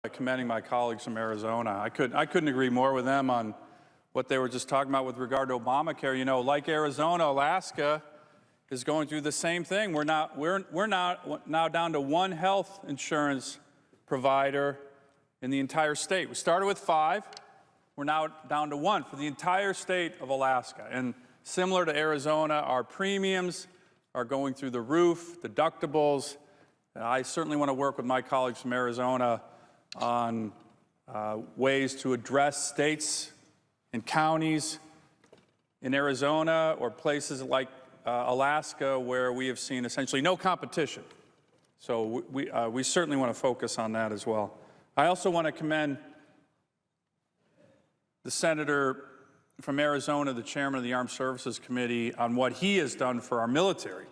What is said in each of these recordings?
Commending my colleagues from Arizona. I couldn't agree more with them on what they were just talking about with regard to Obamacare. You know, like Arizona, Alaska is going through the same thing. We're now down to one health insurance provider in the entire state. We started with 5. We're now down to 1 for the entire state of Alaska. And similar to Arizona, our premiums are going through the roof, deductibles. I certainly want to work with my colleagues from Arizona on ways to address states and counties in Arizona or places like Alaska where we have seen essentially no competition. So we certainly want to focus on that as well. I also want to commend the senator from Arizona, the chairman of the Armed Services Committee, on what he has done for our military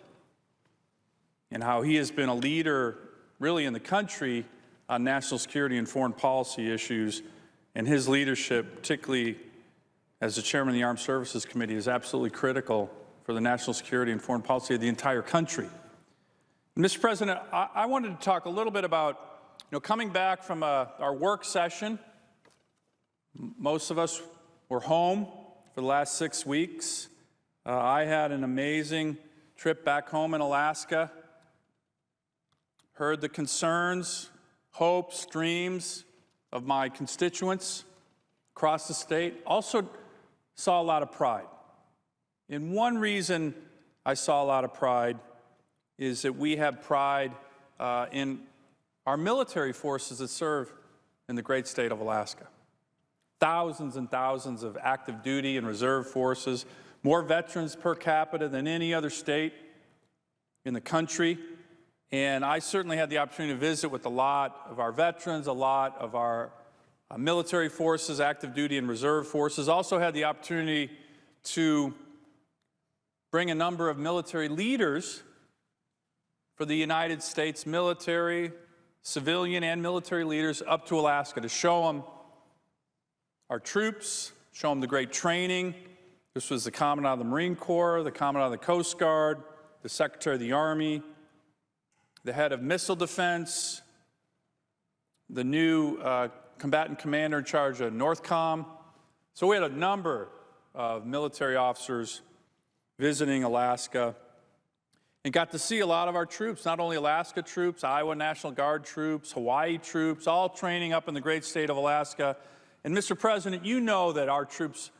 and how he has been a leader really in the country on national security and foreign policy issues, and his leadership, particularly as the chairman of the Armed Services Committee, is absolutely critical for the national security and foreign policy of the entire country. And Mr. President, I wanted to talk a little bit about, coming back from our work session. Most of us were home for the last 6 weeks. I had an amazing trip back home in Alaska, heard the concerns, hopes, dreams of my constituents across the state. Also saw a lot of pride. And one reason I saw a lot of pride is that we have pride in our military forces that serve in the great state of Alaska. Thousands and thousands of active duty and reserve forces, more veterans per capita than any other state in the country. And I certainly had the opportunity to visit with a lot of our veterans, a lot of our military forces, active duty and reserve forces. Also had the opportunity to bring a number of military leaders for the United States military, civilian and military leaders up to Alaska to show them our troops, show them the great training. This was the Commandant of the Marine Corps, the Commandant of the Coast Guard, the Secretary of the Army, the head of missile defense, the new combatant commander in charge of NORTHCOM. So we had a number of military officers visiting Alaska and got to see a lot of our troops, not only Alaska troops, Iowa National Guard troops, Hawaii troops, all training up in the great state of Alaska. And Mr. President, you know that our troops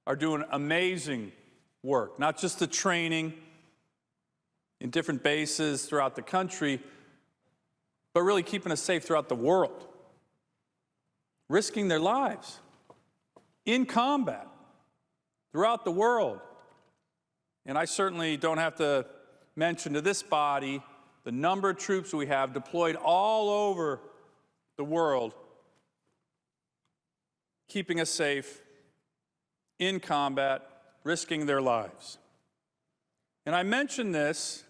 are doing amazing work, not just the training in different bases throughout the country, but really keeping us safe throughout the world, risking their lives in combat throughout the world. And I certainly don't have to mention to this body the number of troops we have deployed all over the world, keeping us safe in combat, risking their lives. And I mention this,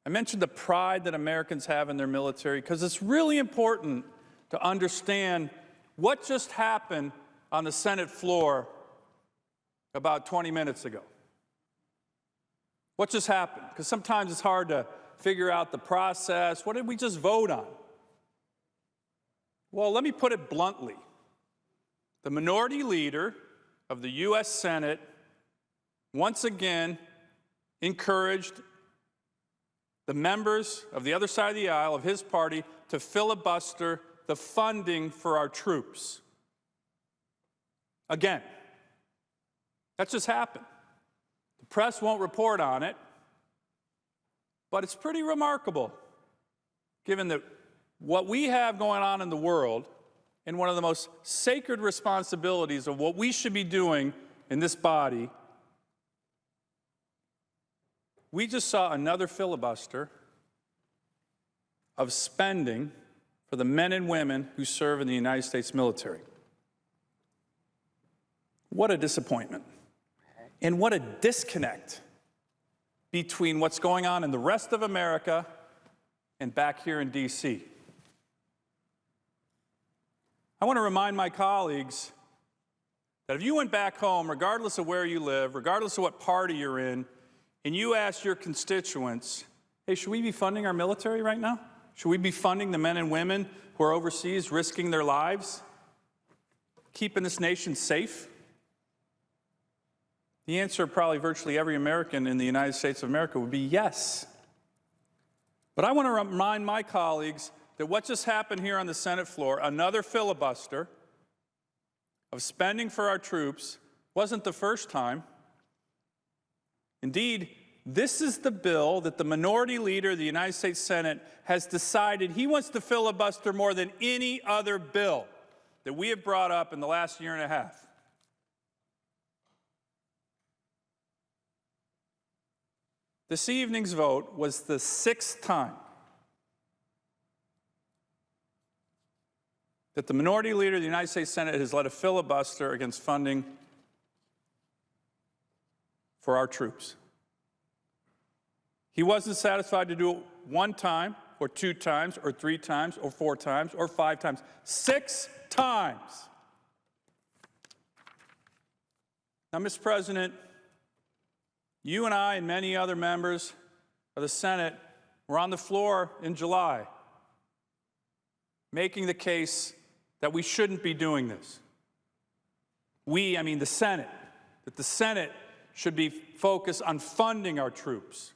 I mentioned the pride that Americans have in their military because it's really important to understand what just happened on the Senate floor about 20 minutes ago. What just happened? Because sometimes it's hard to figure out the process. What did we just vote on? Well, let me put it bluntly. The minority leader of the U.S. Senate once again encouraged the members of the other side of the aisle of his party to filibuster the funding for our troops. Again, that just happened. The press won't report on it, but it's pretty remarkable given that what we have going on in the world and one of the most sacred responsibilities of what we should be doing in this body, we just saw another filibuster of spending for the men and women who serve in the United States military. What a disappointment. And what a disconnect between what's going on in the rest of America and back here in D.C. I want to remind my colleagues that if you went back home, regardless of where you live, regardless of what party you're in, and you asked your constituents, hey, should we be funding our military right now? Should we be funding the men and women who are overseas risking their lives, keeping this nation safe? The answer of probably virtually every American in the United States of America would be yes. But I want to remind my colleagues that what just happened here on the Senate floor, another filibuster of spending for our troops, wasn't the first time. Indeed, this is the bill that the minority leader of the United States Senate has decided he wants to filibuster more than any other bill that we have brought up in the last year and a half. This evening's vote was the 6th time that the minority leader of the United States Senate has led a filibuster against funding for our troops. He wasn't satisfied to do it 1 time, or 2 times, or 3 times, or 4 times, or 5 times. 6 times. Now, Mr. President, you and I and many other members of the Senate were on the floor in July making the case that we shouldn't be doing this. I mean the Senate, that the Senate should be focused on funding our troops.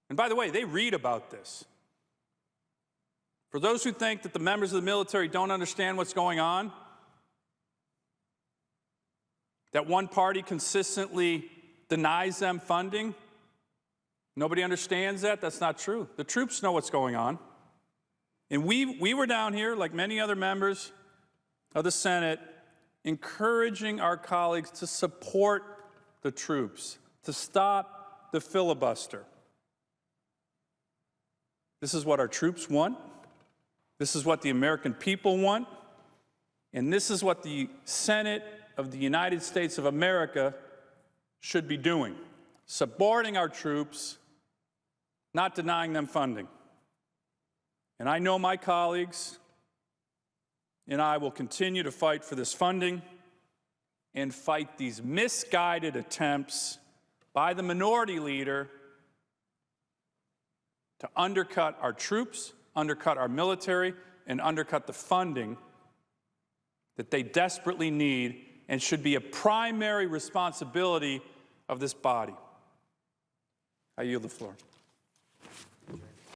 And by the way, they read about this. For those who think that the members of the military don't understand what's going on, that one party consistently denies them funding, nobody understands that. That's not true. The troops know what's going on. And we were down here, like many other members of the Senate, encouraging our colleagues to support the troops, to stop the filibuster. This is what our troops want. This is what the American people want. And this is what the Senate of the United States of America should be doing, supporting our troops, not denying them funding. And I know my colleagues and I will continue to fight for this funding and fight these misguided attempts by the minority leader to undercut our troops, undercut our military, and undercut the funding that they desperately need and should be a primary responsibility of this body. I yield the floor.